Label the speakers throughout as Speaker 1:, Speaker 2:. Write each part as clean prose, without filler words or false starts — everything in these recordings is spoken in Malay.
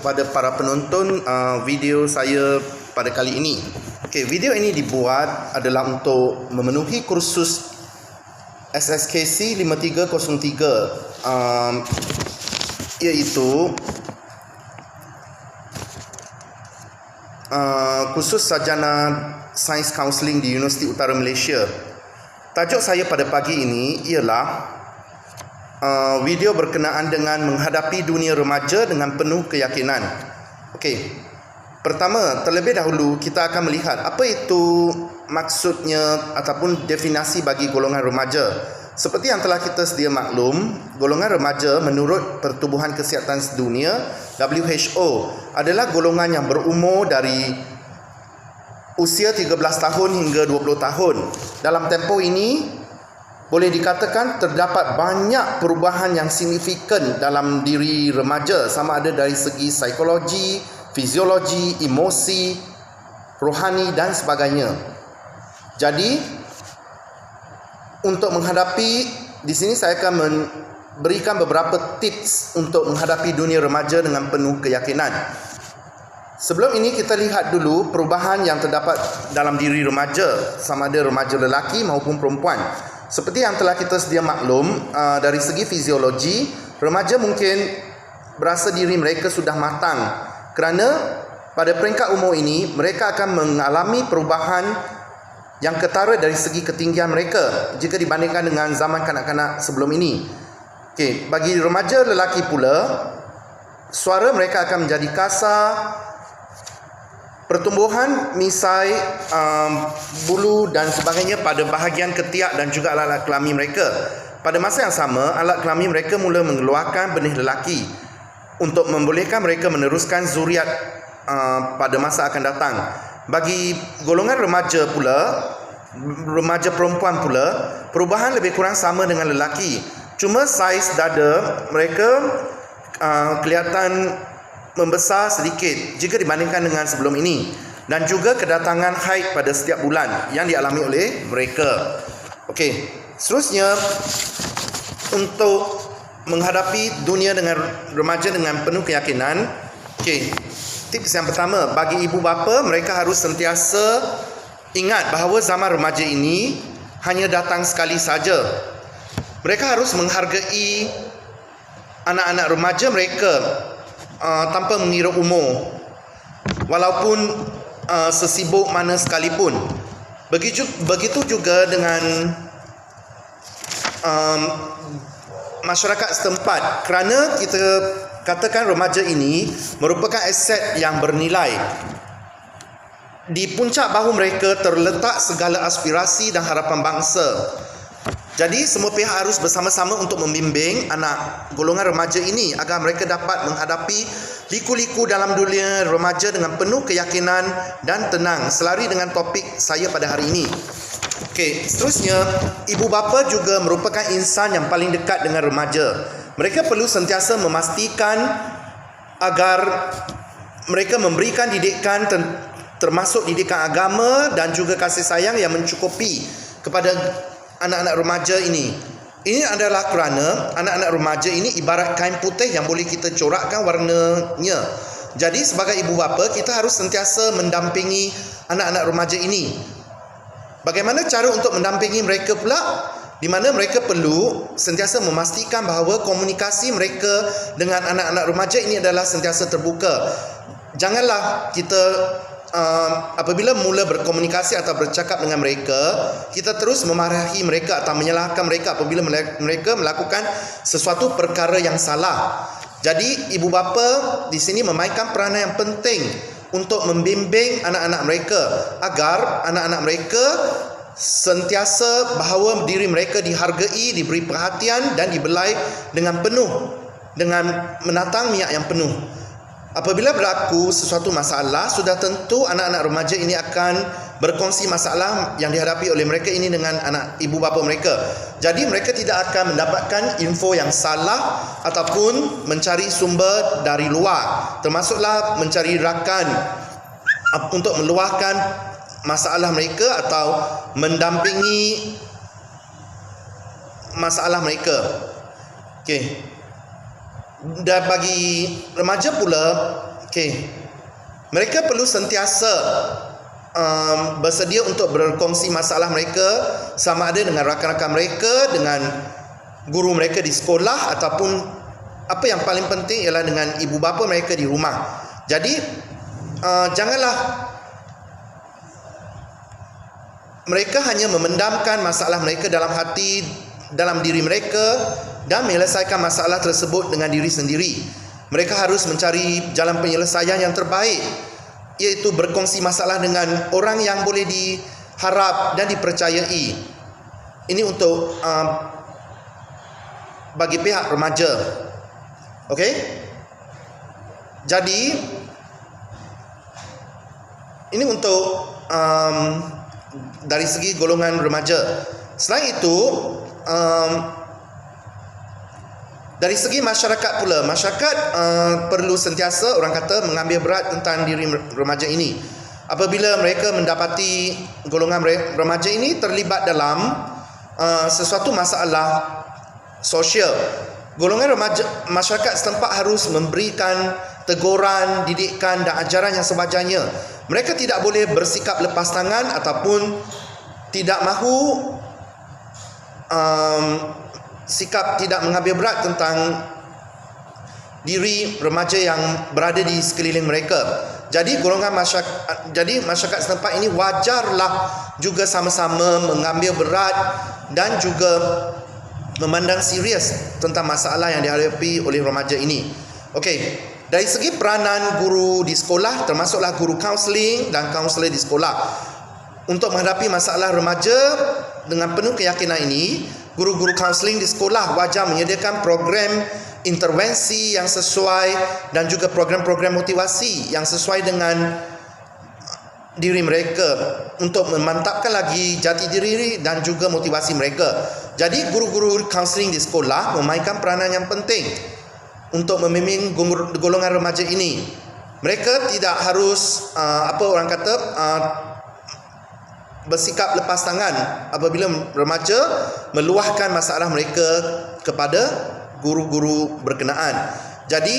Speaker 1: kepada para penonton video saya pada kali ini. Okey, video ini dibuat adalah untuk memenuhi kursus SSKC 5303, iaitu kursus sarjana Sains Kaunseling di Universiti Utara Malaysia. Tajuk saya pada pagi ini ialah video berkenaan dengan menghadapi dunia remaja dengan penuh keyakinan. Okey. Pertama, terlebih dahulu kita akan melihat apa itu maksudnya ataupun definisi bagi golongan remaja. Seperti yang telah kita sedia maklum, golongan remaja menurut Pertubuhan Kesihatan Dunia WHO adalah golongan yang berumur dari usia 13 tahun hingga 20 tahun. Dalam tempoh ini boleh dikatakan terdapat banyak perubahan yang signifikan dalam diri remaja, sama ada dari segi psikologi, fiziologi, emosi, rohani dan sebagainya. Jadi, untuk menghadapi, di sini saya akan memberikan beberapa tips untuk menghadapi dunia remaja dengan penuh keyakinan. Sebelum ini kita lihat dulu perubahan yang terdapat dalam diri remaja, sama ada remaja lelaki maupun perempuan. Seperti yang telah kita sedia maklum, dari segi fiziologi, remaja mungkin berasa diri mereka sudah matang, kerana pada peringkat umur ini mereka akan mengalami perubahan yang ketara dari segi ketinggian mereka jika dibandingkan dengan zaman kanak-kanak sebelum ini. Okey, bagi remaja lelaki pula, suara mereka akan menjadi kasar. Pertumbuhan misai, bulu dan sebagainya pada bahagian ketiak dan juga alat-alat kelamin mereka. Pada masa yang sama, alat kelamin mereka mula mengeluarkan benih lelaki untuk membolehkan mereka meneruskan zuriat pada masa akan datang. Bagi golongan remaja pula, remaja perempuan pula, perubahan lebih kurang sama dengan lelaki. Cuma saiz dada mereka kelihatan membesar sedikit jika dibandingkan dengan sebelum ini, dan juga kedatangan haid pada setiap bulan yang dialami oleh mereka. Okey, seterusnya untuk menghadapi dunia dengan remaja dengan penuh keyakinan. Okey, tips yang pertama, bagi ibu bapa, mereka harus sentiasa ingat bahawa zaman remaja ini hanya datang sekali saja. Mereka harus menghargai anak-anak remaja mereka tanpa mengira umur, walaupun sesibuk mana sekalipun. Begitu juga dengan masyarakat setempat, kerana kita katakan remaja ini merupakan aset yang bernilai. Di puncak bahu mereka terletak segala aspirasi dan harapan bangsa. Jadi semua pihak harus bersama-sama untuk membimbing anak golongan remaja ini agar mereka dapat menghadapi liku-liku dalam dunia remaja dengan penuh keyakinan dan tenang, selari dengan topik saya pada hari ini. Okey, seterusnya, ibu bapa juga merupakan insan yang paling dekat dengan remaja. Mereka perlu sentiasa memastikan agar mereka memberikan didikan termasuk didikan agama dan juga kasih sayang yang mencukupi kepada anak-anak remaja ini. Ini adalah kerana anak-anak remaja ini ibarat kain putih yang boleh kita corakkan warnanya. Jadi sebagai ibu bapa, kita harus sentiasa mendampingi anak-anak remaja ini. Bagaimana cara untuk mendampingi mereka pula? Di mana mereka perlu sentiasa memastikan bahawa komunikasi mereka dengan anak-anak remaja ini adalah sentiasa terbuka. Janganlah kita apabila mula berkomunikasi atau bercakap dengan mereka, kita terus memarahi mereka atau menyalahkan mereka apabila mereka melakukan sesuatu perkara yang salah. Jadi ibu bapa di sini memainkan peranan yang penting untuk membimbing anak-anak mereka agar anak-anak mereka sentiasa bahawa diri mereka dihargai, diberi perhatian dan dibelai dengan penuh, dengan menatang minyak yang penuh. Apabila berlaku sesuatu masalah, sudah tentu anak-anak remaja ini akan berkongsi masalah yang dihadapi oleh mereka ini dengan anak ibu bapa mereka. Jadi mereka tidak akan mendapatkan info yang salah ataupun mencari sumber dari luar, termasuklah mencari rakan untuk meluahkan masalah mereka atau mendampingi masalah mereka. Okey. Dan bagi remaja pula, Okey. Mereka perlu sentiasa bersedia untuk berkongsi masalah mereka, sama ada dengan rakan-rakan mereka, dengan guru mereka di sekolah, ataupun apa yang paling penting ialah dengan ibu bapa mereka di rumah. Jadi janganlah mereka hanya memendamkan masalah mereka dalam hati, dalam diri mereka, dan menyelesaikan masalah tersebut dengan diri sendiri. Mereka harus mencari jalan penyelesaian yang terbaik, iaitu berkongsi masalah dengan orang yang boleh diharap dan dipercayai. Ini untuk bagi pihak remaja. Okey? Jadi ini untuk dari segi golongan remaja. Selain itu, dari segi masyarakat pula, masyarakat perlu sentiasa, orang kata, mengambil berat tentang diri remaja ini. Apabila mereka mendapati golongan remaja ini terlibat dalam sesuatu masalah sosial, golongan remaja, masyarakat setempat harus memberikan teguran, didikan dan ajaran yang sewajarnya. Mereka tidak boleh bersikap lepas tangan ataupun tidak mahu sikap tidak mengambil berat tentang diri remaja yang berada di sekeliling mereka. Jadi masyarakat setempat ini wajarlah juga sama-sama mengambil berat dan juga memandang serius tentang masalah yang dihadapi oleh remaja ini. Okey, dari segi peranan guru di sekolah, termasuklah guru kaunseling dan kaunselor di sekolah, untuk menghadapi masalah remaja dengan penuh keyakinan ini, guru-guru kaunseling di sekolah wajar menyediakan program intervensi yang sesuai dan juga program-program motivasi yang sesuai dengan diri mereka untuk memantapkan lagi jati diri dan juga motivasi mereka. Jadi guru-guru kaunseling di sekolah memainkan peranan yang penting untuk membimbing golongan remaja ini. Mereka tidak harus bersikap lepas tangan apabila remaja meluahkan masalah mereka kepada guru-guru berkenaan. Jadi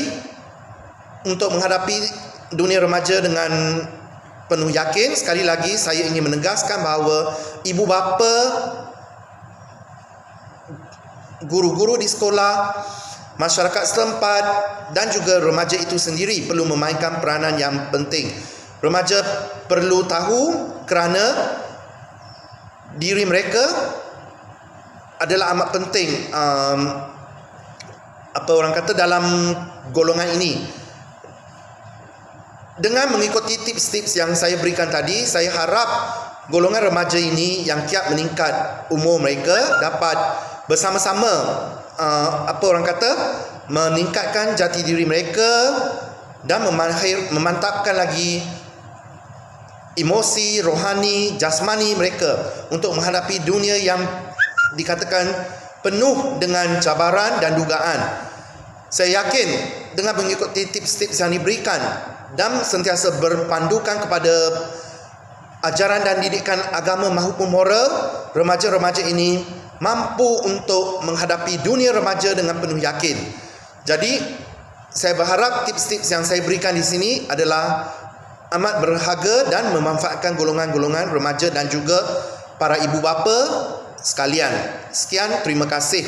Speaker 1: untuk menghadapi dunia remaja dengan penuh yakin, sekali lagi saya ingin menegaskan bahawa ibu bapa, guru-guru di sekolah, masyarakat setempat dan juga remaja itu sendiri perlu memainkan peranan yang penting. Remaja perlu tahu kerana diri mereka adalah amat penting dalam golongan ini. Dengan mengikuti tips-tips yang saya berikan tadi, saya harap golongan remaja ini yang kiat meningkat umur mereka dapat bersama-sama meningkatkan jati diri mereka dan memantapkan lagi emosi, rohani, jasmani mereka untuk menghadapi dunia yang dikatakan penuh dengan cabaran dan dugaan. Saya yakin dengan mengikuti tips-tips yang diberikan dan sentiasa berpandukan kepada ajaran dan didikan agama maupun moral, remaja-remaja ini mampu untuk menghadapi dunia remaja dengan penuh yakin. Jadi, saya berharap tips-tips yang saya berikan di sini adalah amat berharga dan memanfaatkan golongan-golongan remaja dan juga para ibu bapa sekalian. Sekian, terima kasih.